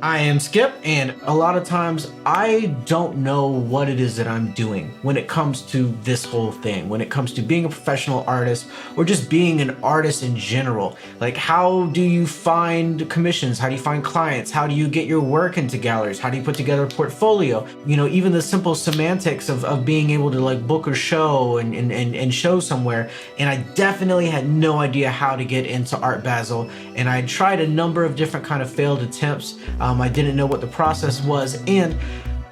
I am Skip, and a lot of times I don't know what it is that I'm doing when it comes to this whole thing, when it comes to being a professional artist or just being an artist in general. Like, how do you find commissions? How do you find clients? How do you get your work into galleries? How do you put together a portfolio? You know, even the simple semantics of being able to like book a show and show somewhere. And I definitely had no idea how to get into Art Basel, and I tried a number of different kind of failed attempts. I didn't know what the process was, and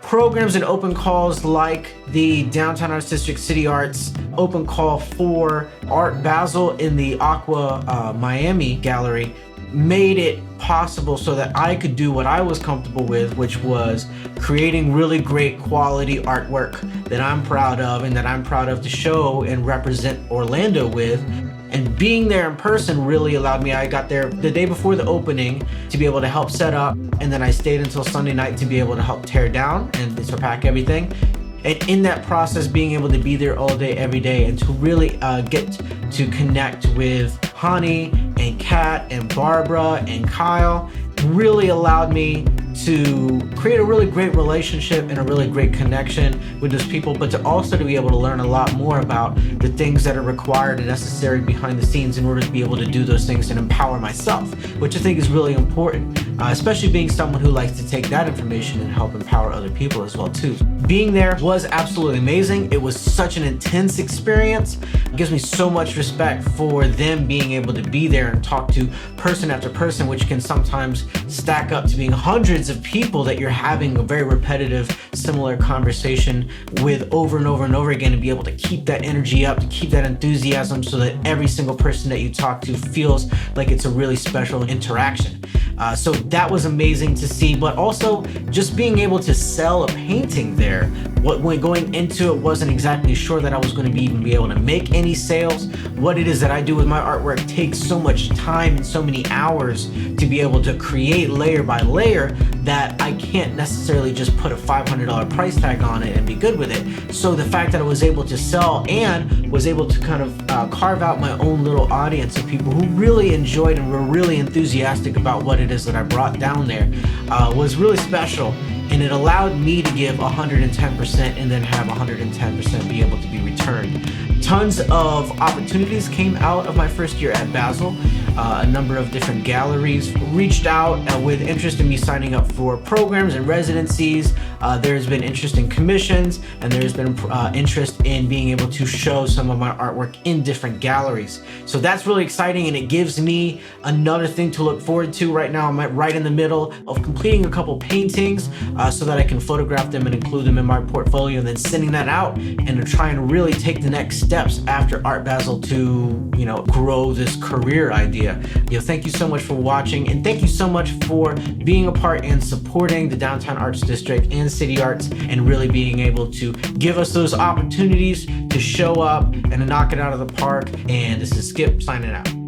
programs and open calls like the Downtown Arts District CityArts open call for Art Basel in the Aqua Miami gallery made it possible so that I could do what I was comfortable with, which was creating really great quality artwork that I'm proud of and that I'm proud of to show and represent Orlando with. And being there in person really allowed me. I got there the day before the opening to be able to help set up, and then I stayed until Sunday night to be able to help tear down and to pack everything. And in that process, being able to be there all day, every day, and to really get to connect with Hani and Kat and Barbara and Kyle really allowed me to create a really great relationship and a really great connection with those people, but to also to be able to learn a lot more about the things that are required and necessary behind the scenes in order to be able to do those things and empower myself, which I think is really important, especially being someone who likes to take that information and help empower other people as well too. Being there was absolutely amazing. It was such an intense experience. It gives me so much respect for them being able to be there and talk to person after person, which can sometimes stack up to being hundreds of people that you're having a very repetitive, similar conversation with over and over and over again, and be able to keep that energy up, to keep that enthusiasm so that every single person that you talk to feels like it's a really special interaction. So that was amazing to see, but also just being able to sell a painting there. When going into it, wasn't exactly sure that I was going to even be able to make any sales. What it is that I do with my artwork takes so much time and so many hours to be able to create layer by layer that I can't necessarily just put a $500 price tag on it and be good with it. So the fact that I was able to sell and was able to kind of carve out my own little audience of people who really enjoyed and were really enthusiastic about what it is that I brought down there was really special. And it allowed me to give 110% and then have 110% be able to be returned. Tons of opportunities came out of my first year at Basel. A number of different galleries reached out with interest in me signing up for programs and residencies. There's been interest in commissions, and there's been interest in being able to show some of my artwork in different galleries. So that's really exciting, and it gives me another thing to look forward to. Right now, I'm right in the middle of completing a couple paintings so that I can photograph them and include them in my portfolio, and then sending that out and to try and really take the next steps after Art Basel to, you know, grow this career idea. Thank you so much for watching, and thank you so much for being a part and supporting the Downtown Arts District and CityArts, and really being able to give us those opportunities to show up and to knock it out of the park. And this is Skip signing out.